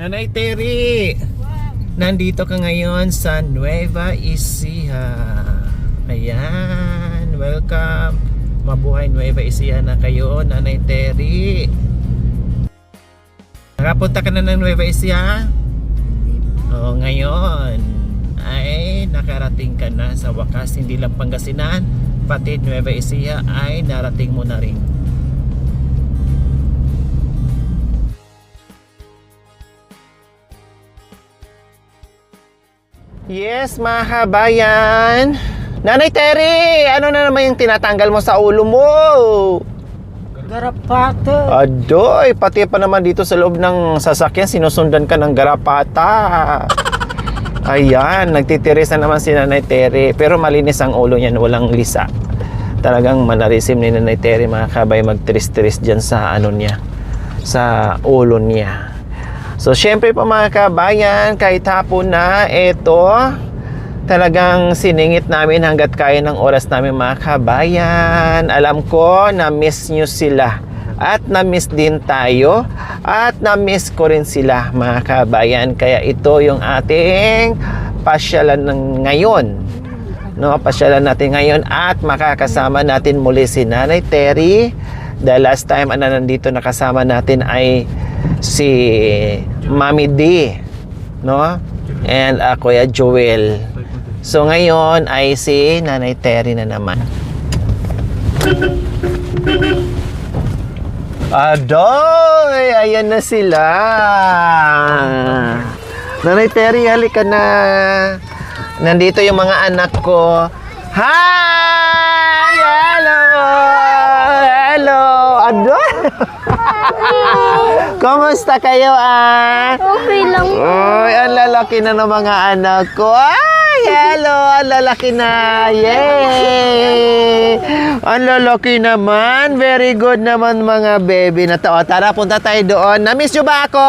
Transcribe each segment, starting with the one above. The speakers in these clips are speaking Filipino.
Nanay Terry, nandito ka ngayon sa Nueva Ecija. Ayan, welcome. Mabuhay Nueva Ecija na kayo, Nanay Terry. Nakapunta ka na ng Nueva Ecija? Oo, ngayon ay nakarating ka na sa wakas. Hindi lang Pangasinan, pati Nueva Ecija ay narating mo na rin. Yes, mga kabayan. Nanay Terry, ano na naman yung tinatanggal mo sa ulo mo? Garapata. Adoy, pati pa naman dito sa loob ng sasakyan, sinusundan ka ng garapata. Ayan, nagtitiris na naman si Nanay Terry. Pero malinis ang ulo niyan, walang lisa. Talagang manarisim ni Nanay Terry, mga kabay, magtiris-tiris dyan sa ano niya, sa ulo niya. So, syempre po mga kabayan, kahit hapon na, ito, talagang siningit namin hanggat kaya ng oras namin mga kabayan. Alam ko, na-miss nyo sila. At na-miss din tayo. At na-miss ko rin sila mga kabayan. Kaya ito yung ating pasyalan ng ngayon. No, pasyalan natin ngayon at makakasama natin muli si Nanay Terry. The last time na nandito nakasama natin ay si Mami D, no? And Kuya Joel. So ngayon ay si Nanay Terry na naman. Adoy! Ayan na sila. Nanay Terry, halika na. Nandito yung mga anak ko. Hi! Hello! Hello! Adoy! Kumusta kayo, ah? Okay lang. Uy, ang lalaki na ng mga anak ko. Ay, hello! Ang lalaki na. Yay! Ang lalaki naman. Very good naman mga baby na to. O, tara, punta tayo doon. Na-miss nyo ba ako?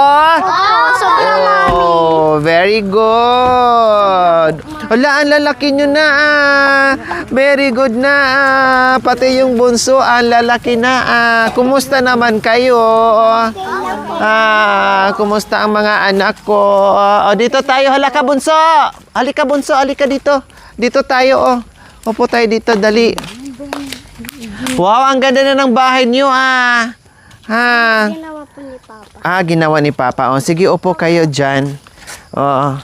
Sobrang mami. Oh, very good. Wala, ang lalaki nyo na, ah. Very good na, ah. Pati yung bunso, ang lalaki na, ah. Kumusta naman kayo? Kumusta ang mga anak ko? O, dito tayo. Halika, bunso. Halika, bunso. Halika dito. Dito tayo, oh. Upo tayo dito, dali. Wow, ang ganda na ng bahay niyo, ah. Ha? Ginawa po ni Papa. Ginawa ni Papa. O, sige, upo kayo dyan. Oo.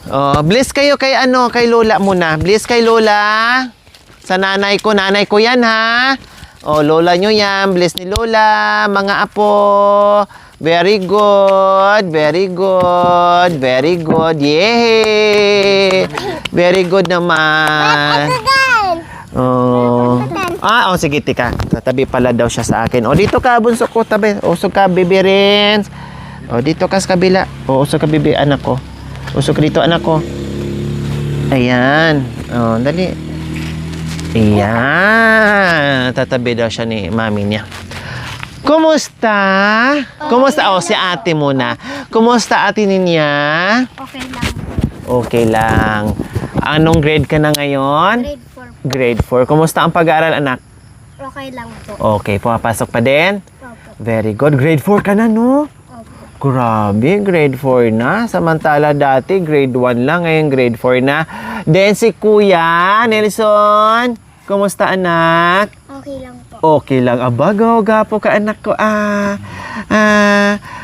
Oh, bless kayo kay ano, kay Lola muna. Bless kay Lola. Sa nanay ko 'yan ha. Oh, Lola nyo yan. Bless ni Lola, mga apo. Very good. Very good. Very good. Yay! Very good naman. Oh. Oh, sige, tika. Tatabi pala daw siya sa akin. Oh, dito ka, bunso ko, tabi. Usog ka, baby Renz. Oh, dito ka sa kabila. Oh, usog ka, baby, anak ko. Usog dito, anak ko. Ayan. Oh, dali. Ayan. Tatabi daw siya ni mami niya. Kumusta? Kumusta? Oh, si ate muna. Kumusta ate niya? Okay lang. Okay lang. Anong grade ka na ngayon? Grade 4. Grade 4. Kumusta ang pag-aaral, anak? Okay lang po. Okay, pumapasok pa din? Opo. Very good. Grade 4 ka na, no? Opo. Grabe, grade 4 na. Samantala dati, grade 1 lang. Ngayon, grade 4 na. Then si Kuya Nelson. Kumusta, anak? Okay lang po. Okay lang. Aba, gapo ka, anak ko.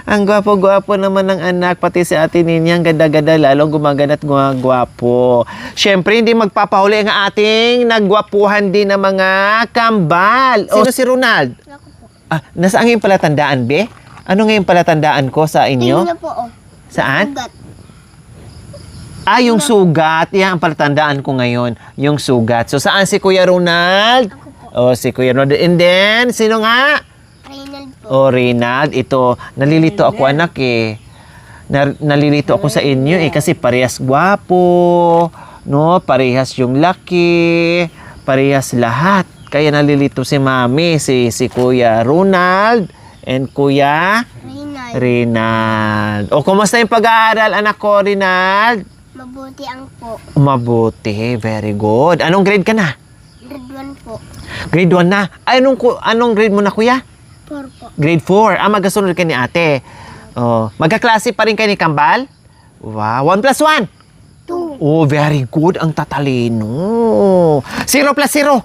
Ang gwapo-gwapo naman ng anak. Pati si ate Ninya, ang ganda-ganda. Lalong gumagana't gwapo. Siyempre, hindi magpapahuli ang ating nagwapuhan din ng mga kambal. Sino si Ronald? Ako po. Nasaan ngayon palatandaan, be? Ano ngayon palatandaan ko sa inyo? Tingnan po, oh. Saan? Ugat. Yung sugat. Yan ang palatandaan ko ngayon. Yung sugat. So, saan si Kuya Ronald? Ako po. Oh, si Kuya Ronald. And then, sino nga? Reynald po. Oh, Reynald. Ito, nalilito ako, anak, eh. Nalilito ako sa inyo, eh. Kasi parehas gwapo. No? Parehas yung laki. Parehas lahat. Kaya nalilito si Mami, si Kuya Ronald. And Kuya Reynald. O, kumusta yung pag-aaral, anak ko, Reynald? Mabuti ang po. Mabuti. Very good. Anong grade ka na? Grade 1 po. Grade 1 na. Ay, anong grade mo na, kuya? 4 po. Grade 4. Magasunod ka ni ate. Oh, magkaklase pa rin kayo ni Kambal? Wow, 1 plus 1. 2. Oh, very good ang tatalino. 0 plus 0.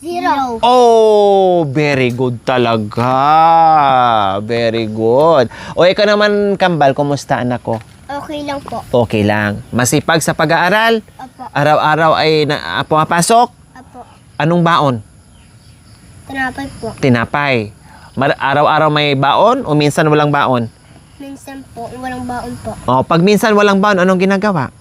0. Oh, very good talaga. Very good. O, ikaw naman, Kambal, kumusta anak ko? Okay lang po. Okay lang. Masipag sa pag-aaral? Opo. Araw-araw ay pumapasok? Opo. Anong baon? Tinapay po. Tinapay. Araw-araw may baon o minsan walang baon? Minsan po, walang baon po. O, pag minsan walang baon, anong ginagawa?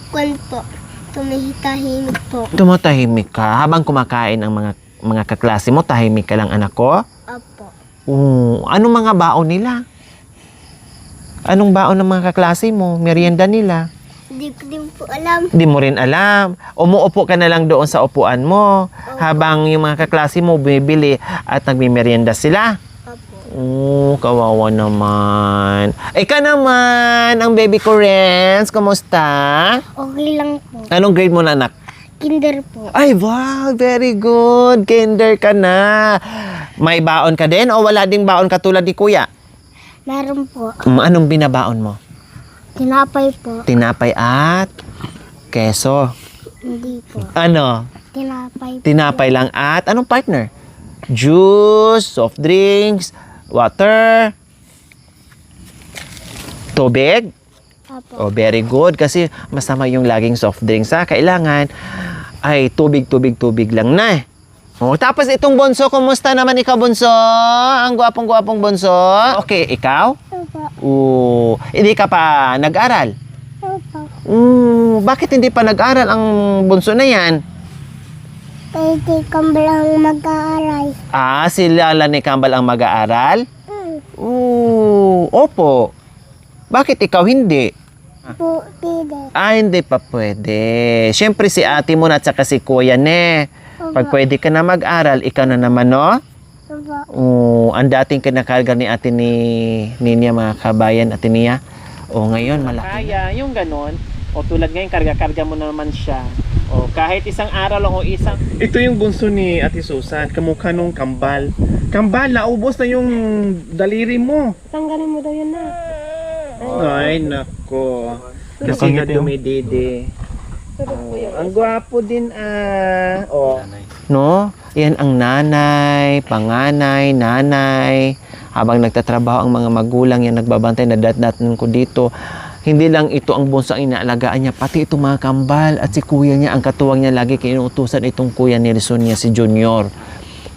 Kwan po. Tumihitahimik po. Tumatahimik ka. Habang kumakain ang mga kaklase mo, tahimik ka lang anak ko? Opo. Anong mga baon nila? Anong baon ng mga kaklase mo? Merienda nila? Hindi ko din po alam. Hindi mo rin alam. Umuupo ka na lang doon sa upuan mo habang yung mga kaklase mo bumibili at nagmimerienda sila. Opo. Kawawa naman. Ikaw naman, ang baby ko, Renz. Kumusta? Okay lang po. Anong grade mo na, anak? Kinder po. Ay, wow, very good. Kinder ka na. May baon ka din o wala ding baon katulad ni Kuya? Meron po. Anong binabaon mo? Tinapay po. Tinapay at keso. Hindi po. Ano? Tinapay po. Tinapay lang at anong partner? Juice, soft drinks, water, tubig. Opo. Oh, very good. Kasi masama yung laging soft drinks, ha? Kailangan ay tubig lang na. Oh, tapos itong bunso, kumusta naman ikaw, bunso? Ang gwapong-gwapong bunso. Okay, ikaw? Opo. Hindi ka pa nag-aral? Opo. Bakit hindi pa nag-aral ang bunso na yan? Pwede kang lang mag-aaral. Si Lala ni Kambal ang mag-aaral? Opo. Bakit ikaw hindi? Po, pwede. Hindi pa pwede. Siyempre si ate mo na at saka si kuya ne. Pag pwede ka na mag-aral, ikaw na naman, no? Opo. Ang dating kinakarga ni ate ni Ninya, mga kabayan, ate Nia. Ngayon, malaki. Kaya, yung ganon. Tulad ngayon, karga-karga mo na naman siya. Kahit isang araw lang o isang... Ito yung bunso ni Ate Susan, kamukha nung Kambal. Kambal, naubos na yung daliri mo. Tanggalin mo daw yan na. Ay, nako. Kasi nga dumididi. Ang gwapo din No? Yan ang nanay, panganay, nanay. Habang nagtatrabaho ang mga magulang, yan nagbabantay na dat-datan ko dito. Hindi lang ito ang bunso ang inaalagaan niya, pati itong mga Kambal at si kuya niya, ang katuwang niya lagi kinuutusan itong kuya ni Rizon niya, si Junior.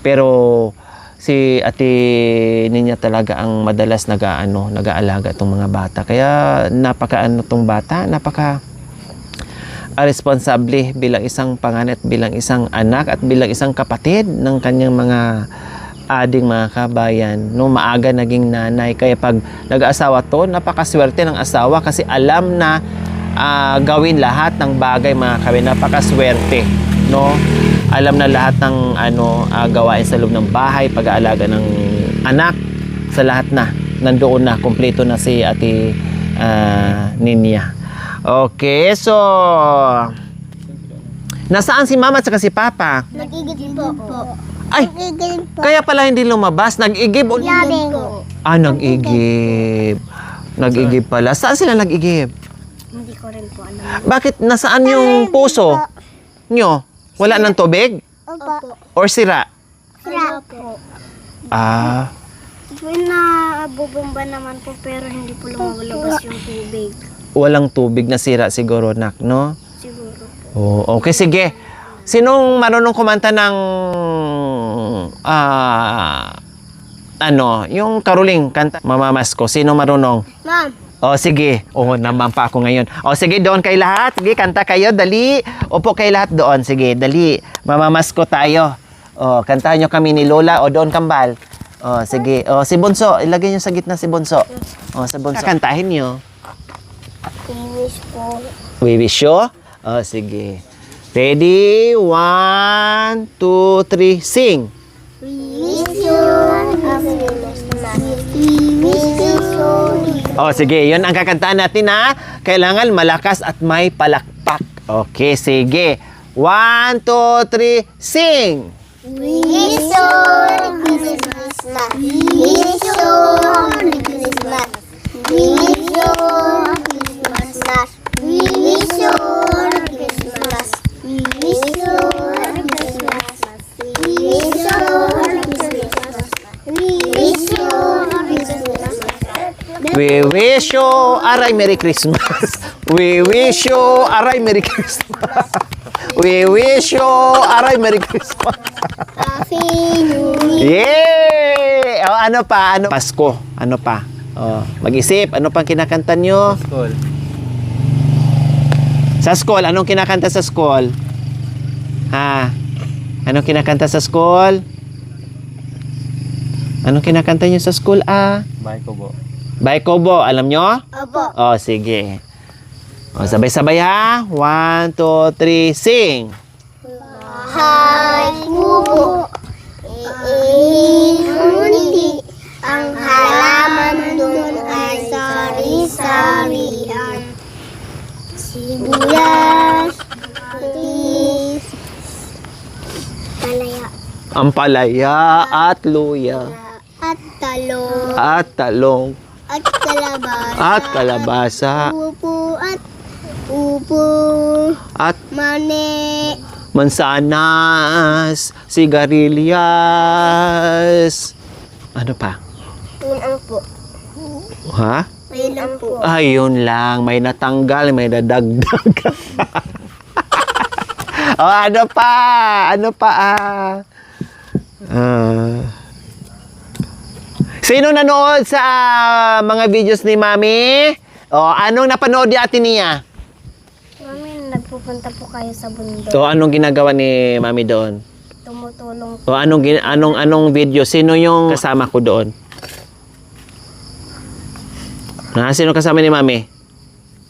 Pero si ate niya talaga ang madalas nag-aalaga itong mga bata. Kaya napaka-ano itong bata, responsable bilang isang panganay at bilang isang anak at bilang isang kapatid ng kanyang mga ading mga kabayan. Maaga naging nanay. Kaya pag nag-aasawa to, napakaswerte ng asawa kasi alam na gawin lahat ng bagay mga kabayan. Napakaswerte. Alam na lahat ng gawain sa loob ng bahay, pag-aalaga ng anak, sa lahat na. Nandoon na, kumpleto na si ate Ninya. Okay, so nasaan si mama at saka si papa? Nag-igib po. Ay, kaya pala hindi lumabas. Nag-igib. Labing. Nag-igib. Nag-igib pala. Saan sila nag-igib? Hindi ko rin po alam. Bakit? Nasaan yung puso nyo? Wala ng tubig? Opo. Or sira? Sira po. Nabubumba naman po pero hindi po lumalabas yung tubig. Walang tubig na sira siguro, nak, no? Siguro po. Okay, sige. Sinong marunong kumanta ng yung karuling kanta Mamamas Ko? Sino marunong? Ma'am. Sige. Naman pa ako ngayon. Sige, doon kay lahat. Sige, kanta kayo. Dali. Upo kay lahat doon. Sige, dali. Mamamas Ko tayo. Kantahan nyo kami ni Lola. Doon, Kambal. Sige. Si Bunso. Ilagay nyo sa gitna si Bunso. Sa Bunso. Kantahin nyo. Wish po. We wish you. Sige. Ready? 1, 2, 3, sing! We wish you Sige. Yun ang kakantaan natin, ha? Kailangan malakas at may palakpak. Okay, sige. 1, 2, 3, sing! Wish you Merry Christmas. Wish you Merry Christmas. Wish you Christmas. Wish you Christmas. Wish you Christmas. Wish you Christmas. Wish you Christmas. We wish you aray Merry Christmas. We wish you aray Merry Christmas. We wish you aray Merry Christmas. Happy New Year. Yay! O, ano pa? Ano? Pasko. Ano pa? O, mag-isip. Ano pang kinakanta nyo? School. Sa school. Anong kinakanta sa school? Ha? Anong kinakanta sa school? Anong kinakanta nyo sa school, ah? Bye ko po. Bye, Kobo. Alam nyo? Opo. O, sige. O, sabay-sabay ha. 1, 2, 3, sing! Bahay kubo, iinundi, ang halaman doon ay sari-sarian. Sibuyas, patis, palaya, Ampalaya at luya at talong, at talong at kalabasa, at kalabasa upo, at mani, mansanas, sigarilyas. Ano pa? yun ang po. Ha? Yun ang po. Ayun lang. May natanggal, may nadagdag. O, ano pa? Ano pa, Sino nanood sa mga videos ni Mami? O, anong napanood ni Ate Nia? Mami, nagpupunta po kayo sa bundok. O, anong ginagawa ni Mami doon? Tumutulong O, anong video? Sino yung kasama ko doon? Sino kasama ni Mami?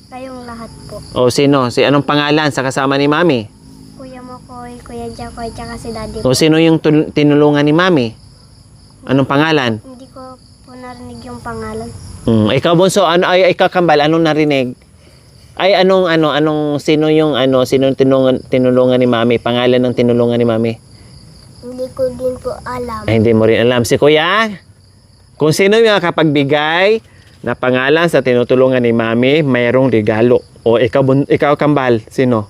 kayong lahat po. O, sino? Anong pangalan sa kasama ni Mami? Kuya Makoy, Kuya Jacoy, tsaka si Daddy. O, sino yung tinulungan ni Mami? Anong pangalan? Hindi ko po narinig yung pangalan. Ikaw, Bonso, ikaw, Kambal, anong narinig? Ay, sino yung tinulungan ni Mami? Pangalan ng tinulungan ni Mami? Hindi ko din po alam. Ay, hindi mo rin alam. Si Kuya? Kung sino yung nakapagbigay na pangalan sa tinutulungan ni Mami, mayroong regalo. O, ikaw, Kambal, sino?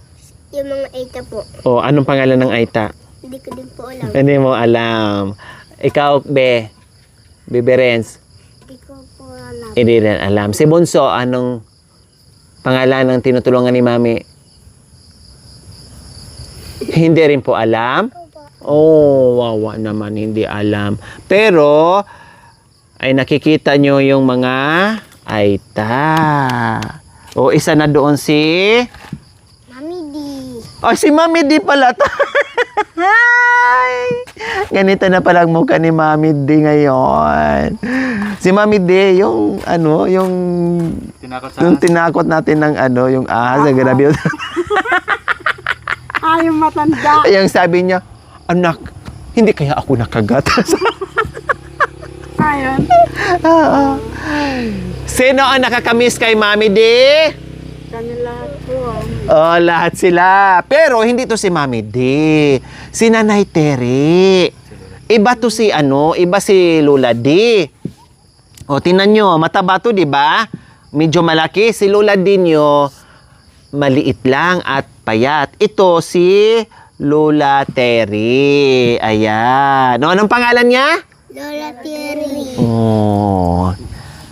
Yung mga eta po, O, anong pangalan ng Aita? hindi ko din po alam. Hindi mo alam. Ikaw, Bebe Renz, Hindi ko po alam. hindi rin alam. Si Bonso, anong pangalan ng tinutulungan ni Mami? Hindi rin po alam. Oh, wawa naman, hindi alam. Pero, ay nakikita nyo yung mga Aita. O, isa na doon si... Mami D. Oh, si Mami D pala. Hi! Ganito na palang mukha ni Mami D ngayon. Si Mami D, yung Tinakot sa yung tinakot natin ng yung ahas. Grabe yun. Yung matanda. Yung sabi niya, anak, hindi kaya ako nakagat. Ayun. Sino ang nakakamiss kay Mami D? Kanila po. Oh, lahat sila. Pero hindi to si Mami D. Si Nanay Tere. Iba to si iba si Lola D. O, tingnan nyo, mataba to, di ba? Medyo malaki. Si Lola D nyo, maliit lang at payat. Ito si Lola Tere. Ayan. No, anong pangalan niya? Lola Terry. Oh.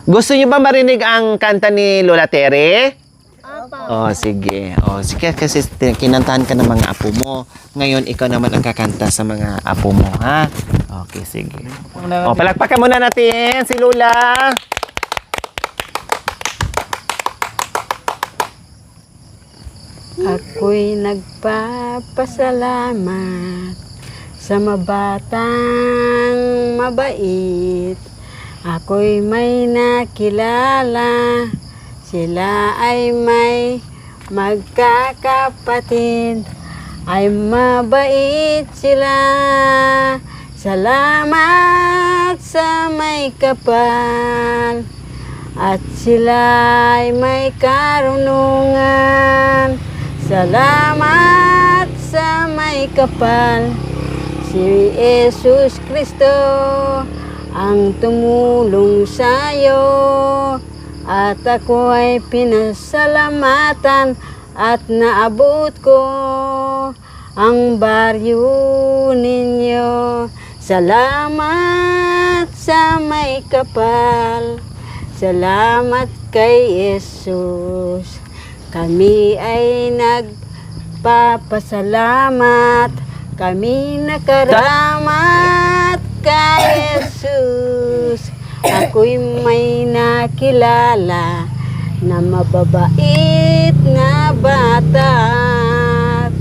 Gusto niyo ba marinig ang kanta ni Lola Tere? Opo. Oh, sige. Oh, sige kasi kinantahan ka ng mga apo mo. Ngayon, ikaw naman ang kakanta sa mga apo mo, ha? Okay, sige. Oh, palakpakan muna natin si Lola. Ako'y nagpapasalamat sa mabatang mabait. Ako'y may nakilala, sila ay may magkakapatid, ay mabait sila. Salamat sa may kapal, at sila ay may karunungan. Salamat sa may kapal, Si Jesus Kristo ang tumulong sa'yo at ako ay pinasalamatan at naabot ko ang baryo ninyo. Salamat sa may kapal, salamat kay Jesus. Kami ay nagpapasalamat, kami nakaramat kay Jesus. Ako'y may nakilala na mababait na bata.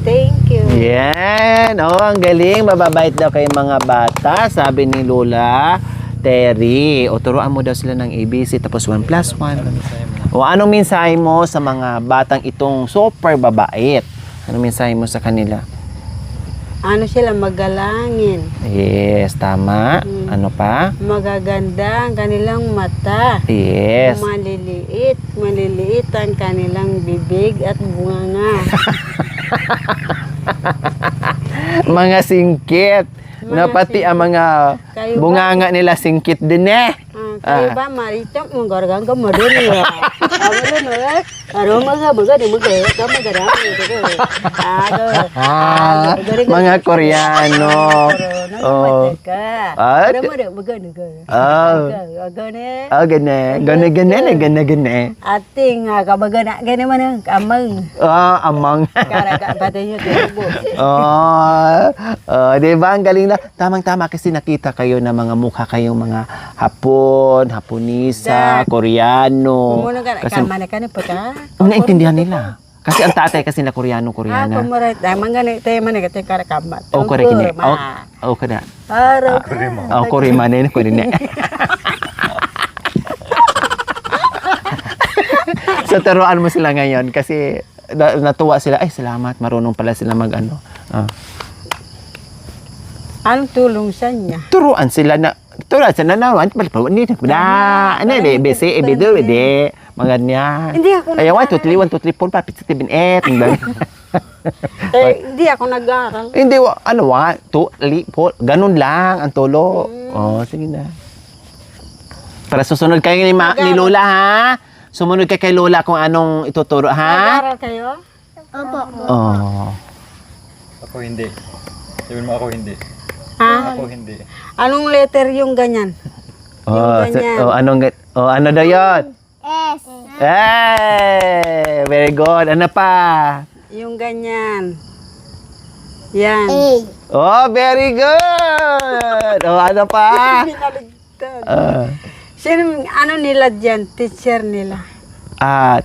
Thank you. Yan. Oh, ang galing. Mababait daw kay mga bata, sabi ni Lola Terry. O, turuan mo daw sila ng ABC, tapos 1 plus 1. O, anong mensahe mo sa mga batang itong super babait? Anong mensahe mo sa kanila? Ano sila, magalangin. Yes, tama. Ano pa? Magaganda ang kanilang mata. Yes. Maliliit ang kanilang bibig at bunganga. Mga singkit. Na pati ang mga Kayo ba? bunganga nila singkit din eh. Kayo ba, Marito? Munggargang ka mo din. Ano mga Mga Koreano. Oh. At? Gane. Ating kabagana, gani man ang kamang. Amang. Karaga, pati nyo tubo. Di ba? Ang galing na. Tamang-tama kasi nakita kayo na mga mukha kayong mga Hapon, Haponisa, Koreano. Kumulang ka, Kasi, kamana ka na pa ka? naintindihan nila. Kasi ang tatay kasi na Koreano-Koreana. Kumulat, mangani, tayo man nagkatay karakamat. Oh, correct ni. Oh, kada. Araw. Oh, Korima na yun. So, turuan mo sila ngayon kasi natuwa sila. Ay, salamat. Marunong pala sila mag-ano. Anong tulong sa niya? Turuan sila na naman. Ano, ABC, EBD, mga ganyan. Hindi ako Ayaw, 1, 2, 3, 1, 2, 3, 4, 5, 6, 7, 8. Hindi ako nag-aaral. Hindi, 1, 2, 3, 4. Ganun lang ang tulo. Oh, sige na. Para susunod kayo ni Lola, ha? Sumunod kayo kay Lola kung anong ituturo, ha? Nag-aaral kayo? Opo. Oh. Ako hindi. Sabihin mo ako hindi. Ha? Ako hindi. Anong letter yung ganyan? Oh, ganyan. ano daw yun? S. Hey! Very good. Ano pa? Yung ganyan. Yan. A. Oh, very good! Oh, ano pa? Pinaligtad. Uh, Ano nila dyan? Teacher nila.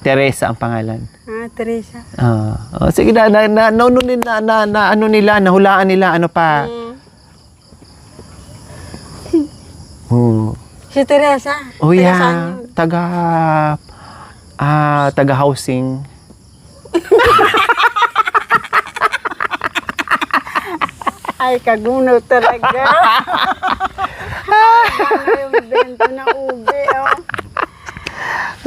Teresa ang pangalan. Teresa. Oh, sige na, ano nila, nahulaan nila, ano pa? Si Teresa. Oh, Taga yeah. saan yun? Taga housing. Ay, kagunaw talaga. Ano yung bento na ube, oh.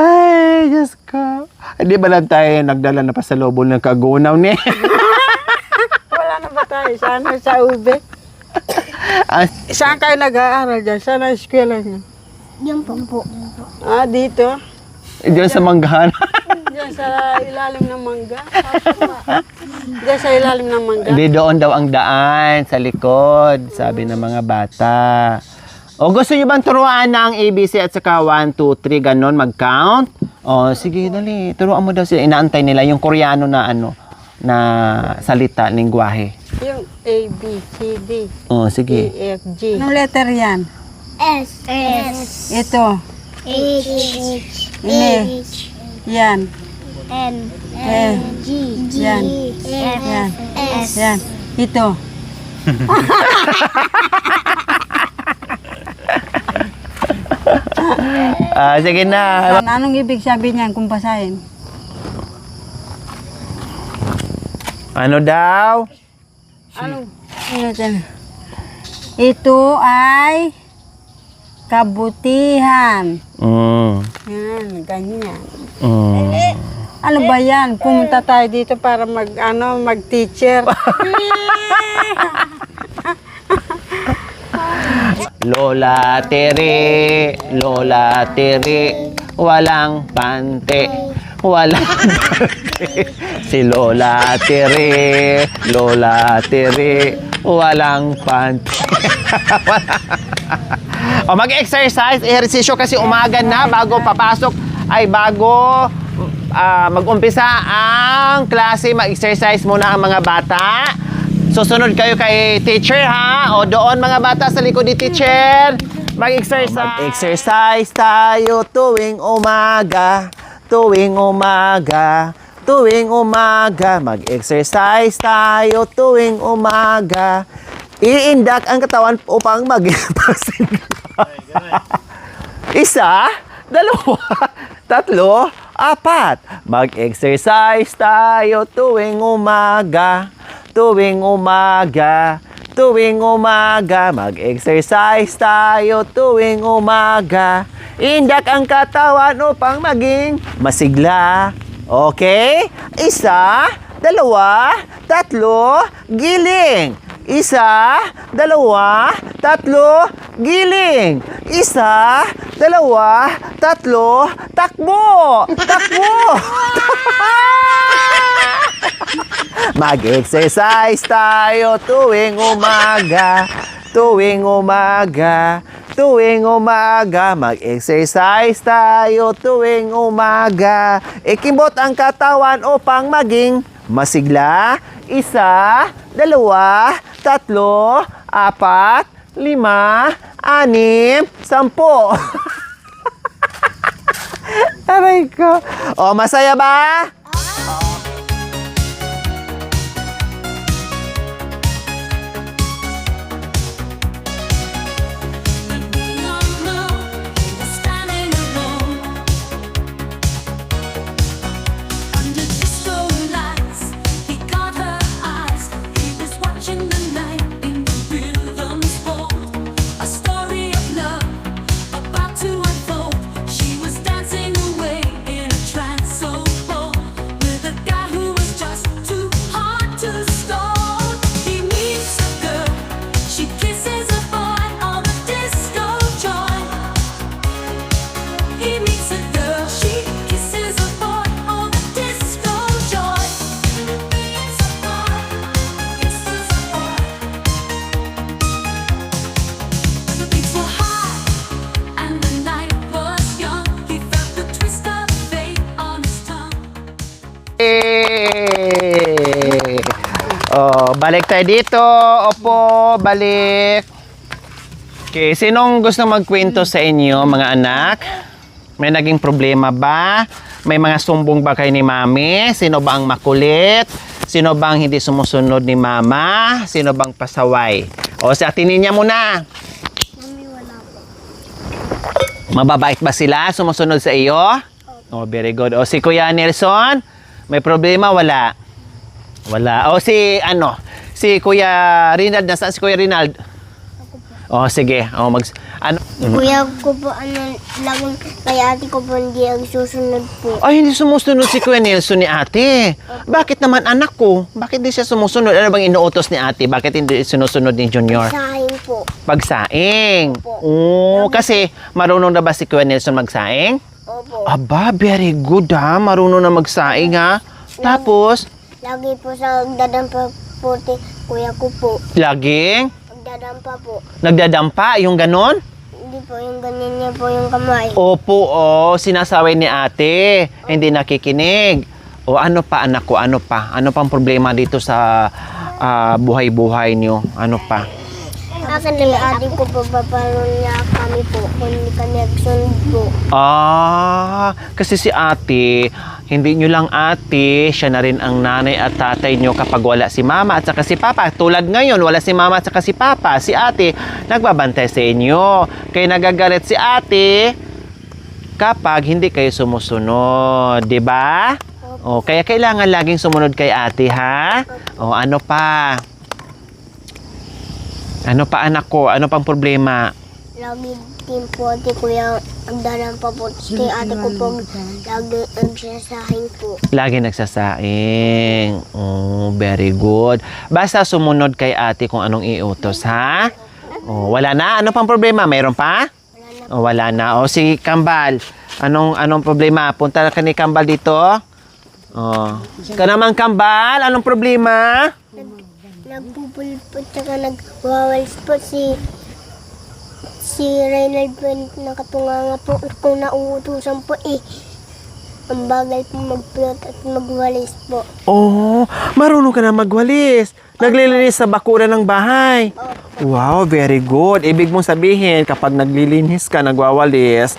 Ay, Diyos ko. Hindi ba lang tayo nagdala na pa sa lobol ng kagunaw ni? Wala na ba tayo? Sana sa ube? Saan kayo nag-aaral dyan? Saan ang eskwela niyo? Yan po. Dito? Diyan sa manggahan. Diyan sa ilalim ng mangga. Diyan sa ilalim ng mangga. Hindi, doon daw ang daan sa likod, sabi ng mga bata. O gusto nyo bang turuan ng ABC at saka 1, 2, 3, ganon, mag-count? O sige, dali. Turuan mo daw sila. Inaantay nila yung Koreano na na salita, lingwahe. Yung A, B, C, D, O, sige. E, F, G. Anong letter yan? S. S. Ito. H. Ini. Yan. N. G. Yan. F. Yan. S. Yan. Ito. Sige na. Anong ibig sabihin niyan kung basahin? Ano daw? Ano dyan? Ito ay kabutihan. Yan, ganyan. Ano ba yan? Pumunta tayo dito para mag-teacher. Lola Tere, Lola Tere, walang pante, walang pante. Si Lola Tere, Lola Tere, walang pante. O mag-exercise, ehersisyo kasi umaga na bago papasok ay bago mag-umpisa ang klase, mag-exercise muna ang mga bata. Susunod kayo kay teacher ha. O doon mga bata sa likod ni teacher. Mag-exercise. Mag-exercise tayo tuwing umaga. Tuwing umaga. Tuwing umaga. Mag-exercise tayo tuwing umaga. Iindak ang katawan upang maging pasigla. Isa, dalawa, tatlo, apat. Mag-exercise tayo tuwing umaga. Tuwing umaga. Tuwing umaga. Mag-exercise tayo tuwing umaga. Indak ang katawan upang maging masigla. Okay? Isa, dalawa, tatlo, giling. Isa, dalawa, tatlo, giling. Isa, dalawa, tatlo, takbo! Takbo! Mag-exercise tayo tuwing umaga. Tuwing umaga. Tuwing umaga. Mag-exercise tayo tuwing umaga. Ikimbot ang katawan upang maging masigla. Isa, dalawa, tatlo, apat, lima, anim, 10. Aray ko. O, masaya ba? Oh, balik tayo dito. Opo, balik. Okay, sinong gusto magkwento sa inyo, mga anak? May naging problema ba? May mga sumbong ba kayo ni mami? Sino ba ang makulit? Sino bang hindi sumusunod ni mama? Sino bang pasaway? O, si Ate Ninya muna. Mami, wala po. Mababait ba sila? Sumusunod sa iyo? Oh, very good. O, si Kuya Nelson? May problema? Wala. Wala. O si si Kuya Rinald, nasaan si Kuya Rinald? O sige. O Kuya ko po, laging kay ate ko po hindi ang susunod po. Ay, hindi sumusunod si Kuya Nelson ni ate. Bakit naman anak ko? Bakit hindi siya sumusunod? Ano bang inuutos ni ate? Bakit hindi sinusunod ni Junior? Sahin po. Pagsaing. Opo. Oo, kasi marunong na ba si Kuya Nelson magsaing? Opo. Aba, very good ha. Marunong na magsaing ha. Tapos, Lagi po sa nagdadampa po, kuya ko po. laging Nagdadampa po. nagdadampa, yung ganon? Hindi po, yung ganyan niya po yung kamay. Opo, sinasaway ni ate. Hindi nakikinig. O ano pa anak ko, ano pa? Ano pang problema dito sa buhay-buhay niyo? Ano pa? Akin lang ate ko po, paparoon niya kami po. Kung hindi kami nagsunod po. Kasi si ate, hindi nyo lang ate, siya na rin ang nanay at tatay nyo kapag wala si mama at saka si papa. Tulad ngayon, wala si mama at saka si papa. Si ate, nagbabantay sa inyo. Kaya nagagalit si ate kapag hindi kayo sumusunod. Diba? O, kaya kailangan laging sumunod kay ate, ha? O, ano pa? Ano pa anak ko? Ano pang problema? Lagi din po ate kuya, nagdadampa po. Kay ate ko po, lagi nagsasahin po. Lagi nagsasaing. Oh, very good. Basta sumunod kay ate kung anong iutos, ha? Oh, wala na? Ano pang problema? Mayroon pa? Wala na. Oh, wala na. O, si Kambal. Anong problema? Punta ka ni Kambal dito. Oh. Ka naman, Kambal. Anong problema? Nagpupulot po tsaka nagwawalis po si Reynald po nakatunganga po kung nauutusan po ang bagal po magpulot at magwalis po. Oh, marunong ka na magwalis. Naglilinis sa bakuran ng bahay. Wow, very good. Ibig mong sabihin, kapag naglilinis ka, nagwawalis,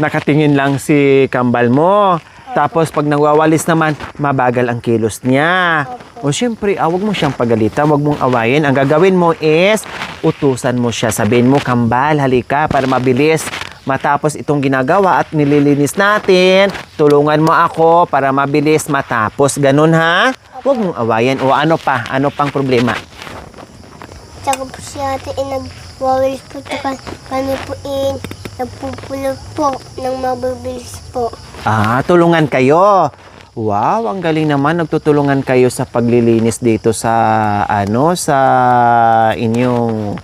nakatingin lang si Kambal mo. Tapos pag nagwawalis naman, mabagal ang kilos niya. O syempre, wag mo siyang pagalitan, wag mong awayin. Ang gagawin mo is, utusan mo siya. Sabihin mo, Kambal, halika para mabilis matapos itong ginagawa at nililinis natin. Tulungan mo ako para mabilis matapos. Ganun ha? Huwag mong awayan. O ano pa? Ano pang problema? Tsaka po si ate nagwawalis po tsaka kami po nagpupulot po ng mabilis po. Tulungan kayo. Wow, ang galing naman. Nagtutulungan kayo sa paglilinis dito sa sa inyong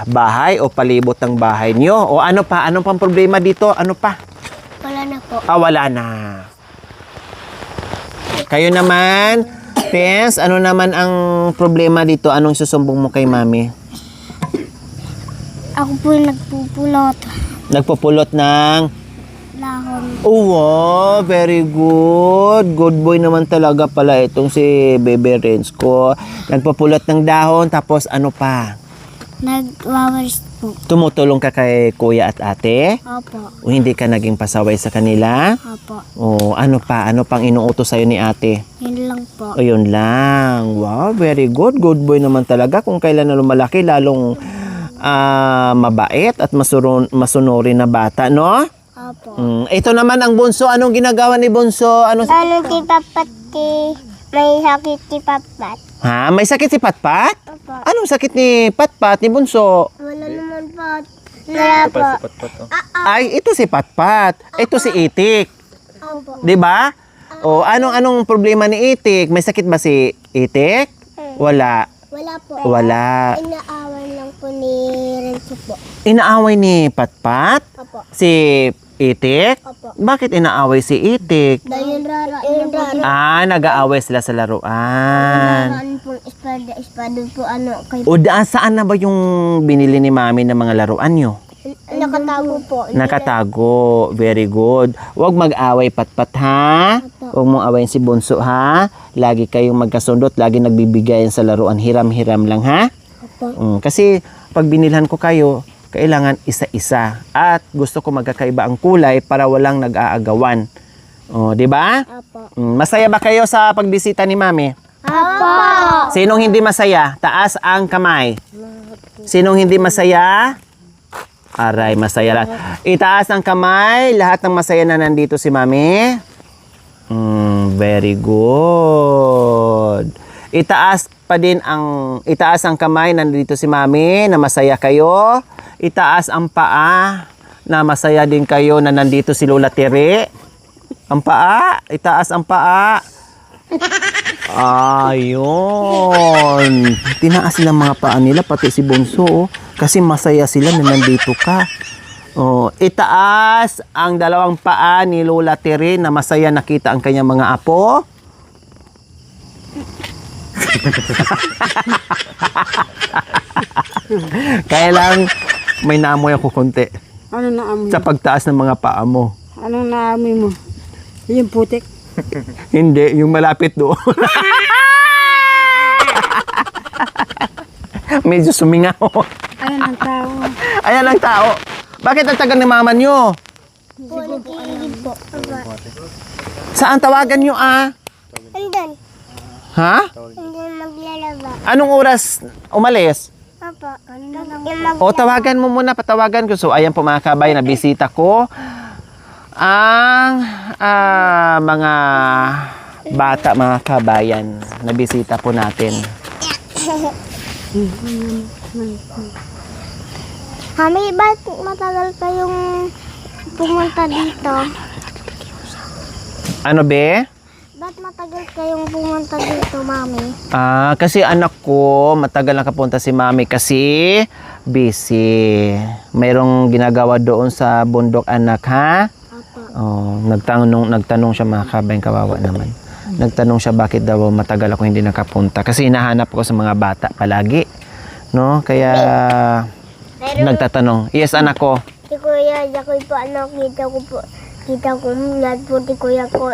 bahay o palibot ng bahay nyo. O ano pa? Anong pang problema dito? Ano pa? Wala na po. Wala na. Kayo naman, Pens, ano naman ang problema dito? Anong susumbong mo kay Mami? Ako po nagpupulot. Nagpupulot ng... Lahon. Oh, wow, very good. Good boy naman talaga pala itong si Bebe Renz ko. Nagpupulot ng dahon, tapos ano pa? Nagwawalis po. Tumutulong ka kay kuya at ate? Opo. O hindi ka naging pasaway sa kanila? Opo. O ano pa? Ano pang inuutos sa'yo ni ate? Yun lang po. O yun lang. Wow, very good. Good boy naman talaga. Kung kailan na lumalaki, lalong mabait at masunuri na bata, no? Opo. Ito naman ang bunso. Anong ginagawa ni bunso? Ano si Papati? May sakit si Papat. Ha? May sakit si Patpat? Opo. Anong sakit ni Patpat, ni bunso? Wala naman po. Wala po. Pat-pat to. Ay, ito si Patpat. Ito si Itik. Opo. 'Di ba? O anong problema ni Itik? May sakit ba si Itik? Wala. Wala po. Wala. Inaawan lang po ni Renzo po. Inaaway ni Patpat? Opo. Si Itik? Opo. Bakit inaaway si Itik? Dahil rara. Nag-aaway sila sa laruan. Ano po, espada po kay... O saan na ba yung binili ni Mami ng mga laruan nyo? Nakatago po. Nakatago. Very good. Huwag mag-away Patpat ha. Huwag mong awayin si Bunso ha. Lagi kayong magkasundot. Lagi nagbibigayan sa laruan. Hiram-hiram lang ha. Opo. Kasi pag binilhan ko kayo, kailangan isa-isa. At gusto ko magkakaiba ang kulay para walang nag-aagawan. O, di ba? Opo. Masaya ba kayo sa pagbisita ni Mami? Opo. Sinong hindi masaya? Taas ang kamay. Sinong hindi masaya? Aray, masaya lang. Itaas ang kamay. Lahat ng masaya na nandito si Mami. Very good. Itaas ang kamay nandito si Mami na masaya kayo. Itaas ang paa na masaya din kayo na nandito si Lola Tere. Ang paa. Itaas ang paa. Ayun. Tinaas lang mga paa nila, pati si Bunso. Oh. Kasi masaya sila na nandito ka. Oh, itaas ang dalawang paa ni Lola Tere na masaya nakita ang kanyang mga apo. Kaya lang may naamoy ako konti Ano naamoy sa mo? pagtaas ng mga paa mo. Anong naamoy mo? Yung putik? Hindi, yung malapit doon. Medyo sumingaw. Ayan ang tao. Ayan ang tao. Bakit ang tagal ni mama nyo? Nagkikilig po. Saan tawagan nyo Andan. Ha? Andan maglalaba. Anong oras umalis? Opo. O tawagan mo muna, patawagan ko. So ayan po mga kabay, nabisita ko ang mga bata, mga kabayan. Nabisita po natin. Mami, ba't matagal kayong pumunta dito? Ano be? Ba't matagal kayong pumunta dito, Mami? Kasi anak ko, matagal nakapunta si Mami kasi busy. Mayroong ginagawa doon sa bundok, anak, ha? Opo. Oh, nagtanong siya, mga kabayang, kawawa naman. Nagtanong siya bakit daw matagal ako hindi nakapunta. Kasi hinahanap ko sa mga bata palagi. No? Kaya nagtatanong. Yes, anak ko. Si Kuya, Jacoy po, kita ko lahat po si Kuya ko,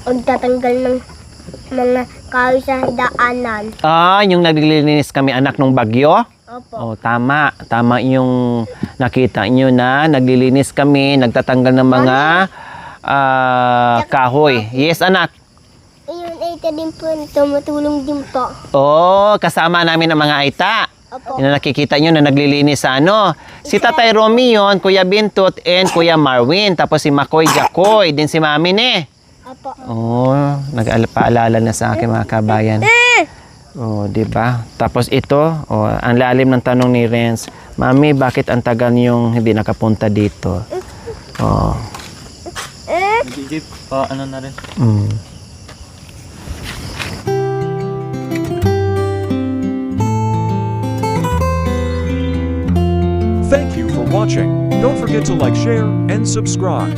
magtatanggal ng mga kahoy sa daanan. Yung naglilinis kami, anak, nung bagyo. Opo. Oh, tama. Tama yung nakita nyo na naglilinis kami, nagtatanggal ng mga kahoy. Yes, anak. Ayun, Aita din po, tumutulong din po. Oh, kasama namin ang mga aita. Opo. Yung nakikita nyo na naglilinis sa ano. Si Tatay Romy yun, Kuya Bintot, and Kuya Marwin. Tapos si Makoy Jacoy, din si Mami ne. Opo. Oh, nagpaalala na sa akin, mga kabayan. Oh, di ba? Tapos ito, ang lalim ng tanong ni Renz, Mami, bakit ang tagal yung hindi nakapunta dito? Oh. Nagigip pa, ano na rin. Thank you for watching. Don't forget to like, share, and subscribe.